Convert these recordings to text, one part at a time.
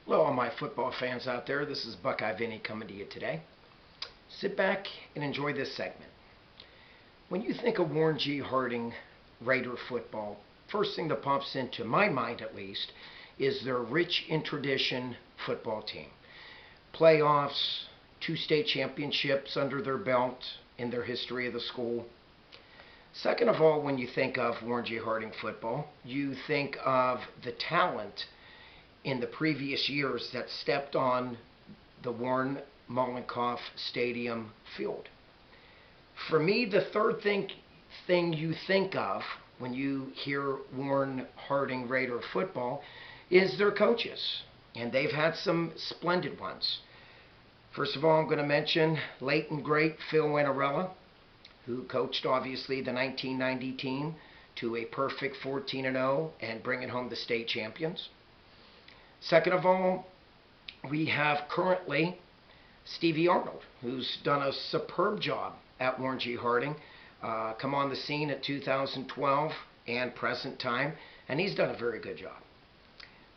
Hello, all my football fans out there. This is Buckeye Vinny coming to you today. Sit back and enjoy this segment. When you think of Warren G. Harding Raider football, first thing that pops into my mind, at least, is their rich in tradition football team. Playoffs, 2 state championships under their belt in their history of the school. Second of all, when you think of Warren G. Harding football, you think of the talent in the previous years that stepped on the Warren Mollenkoff Stadium field. For me, the third thing you think of when you hear Warren Harding Raider football is their coaches, and they've had some splendid ones. First of all, I'm going to mention late and great Phil Winarella, who coached obviously the 1990 team to a perfect 14-0 and bringing home the state champions. Second of all, we have currently Stevie Arnold, who's done a superb job at Warren G. Harding, come on the scene at 2012 and present time, and he's done a very good job.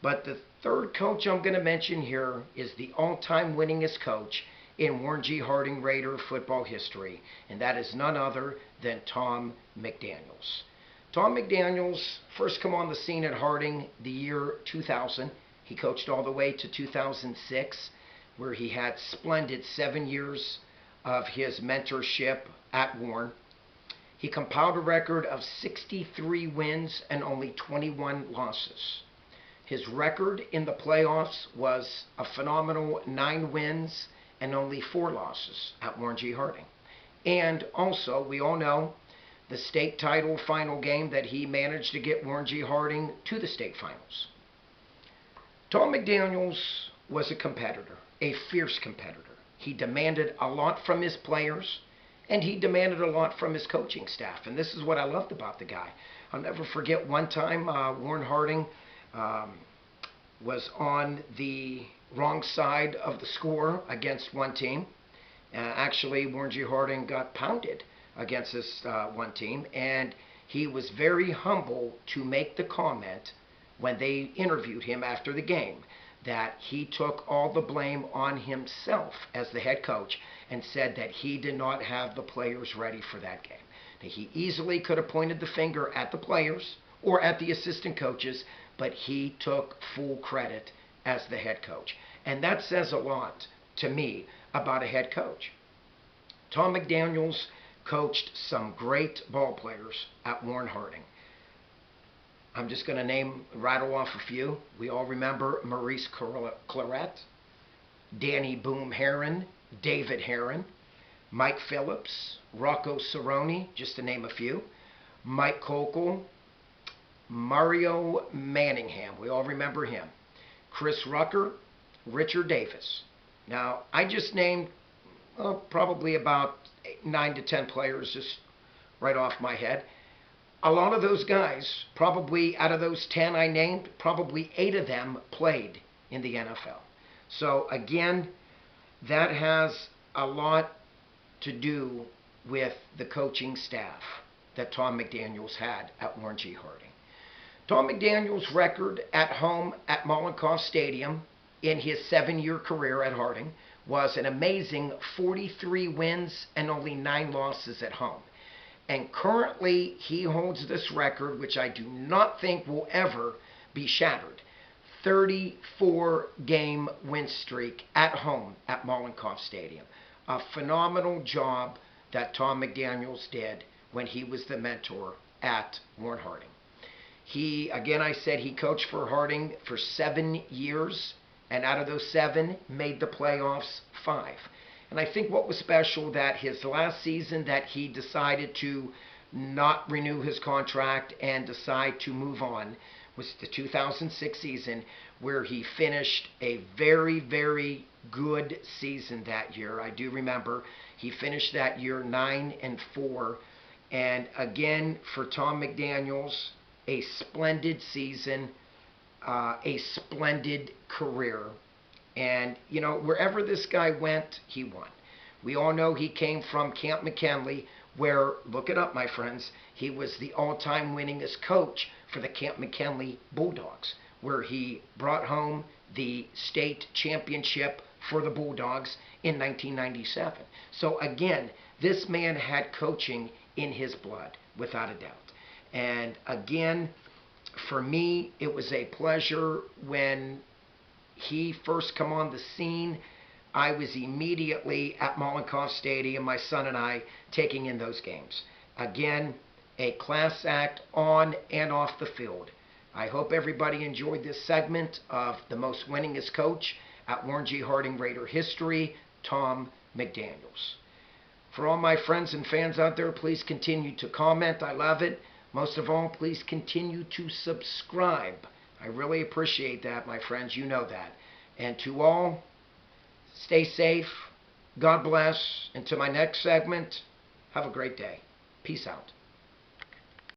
But the third coach I'm going to mention here is the all-time winningest coach in Warren G. Harding Raider football history, and that is none other than THOM McDANIELS. THOM McDANIELS first come on the scene at Harding the year 2000. He coached all the way to 2006, where he had splendid 7 years of his mentorship at Warren. He compiled a record of 63 wins and only 21 losses. His record in the playoffs was a phenomenal 9 wins and only 4 losses at Warren G. Harding. And also, we all know the state title final game that he managed to get Warren G. Harding to the state finals. THOM McDANIELS was a competitor, a fierce competitor. He demanded a lot from his players, and he demanded a lot from his coaching staff. And this is what I loved about the guy. I'll never forget one time Warren Harding was on the wrong side of the score against one team. Actually, Warren G. Harding got pounded against this one team, and he was very humble to make the comment when they interviewed him after the game that he took all the blame on himself as the head coach and said that he did not have the players ready for that game. Now, he easily could have pointed the finger at the players or at the assistant coaches, but he took full credit as the head coach. And that says a lot to me about a head coach. THOM McDANIELS coached some great ball players at Warren Harding. I'm just going to rattle off a few. We all remember Maurice Claret, Danny Boom Heron, David Heron, Mike Phillips, Rocco Cerrone, just to name a few, Mike Kokel, Mario Manningham, we all remember him, Chris Rucker, Richard Davis. Now, I just named probably about 9 to 10 players just right off my head. A lot of those guys, probably out of those 10 I named, probably 8 of them played in the NFL. So again, that has a lot to do with the coaching staff that THOM McDANIELS had at Warren G. Harding. THOM McDANIELS' record at home at Mollenkoff Stadium in his 7-year career at Harding was an amazing 43 wins and only 9 losses at home. And currently, he holds this record, which I do not think will ever be shattered. 34-game win streak at home at Mollenkoff Stadium. A phenomenal job that THOM McDANIELS did when he was the mentor at Warren Harding. He, again, I said he coached for Harding for 7 years, and out of those 7, made the playoffs 5. And I think what was special that his last season that he decided to not renew his contract and decide to move on was the 2006 season, where he finished a very, very good season that year. I do remember he finished that year 9-4. And again, for THOM McDANIELS, a splendid season, a splendid career. And, you know, wherever this guy went, he won. We all know he came from Camp McKinley, where, look it up, my friends, he was the all-time winningest coach for the Camp McKinley Bulldogs, where he brought home the state championship for the Bulldogs in 1997. So again, this man had coaching in his blood, without a doubt. And again, for me, it was a pleasure when he first come on the scene. I was immediately at Mollenkoff Stadium, my son and I, taking in those games. Again, a class act on and off the field. I hope everybody enjoyed this segment of the most winningest coach at Warren G. Harding Raider history, THOM McDANIELS. For all my friends and fans out there, please continue to comment. I love it. Most of all, please continue to subscribe. I really appreciate that, my friends. You know that. And to all, stay safe. God bless. Until my next segment, have a great day. Peace out.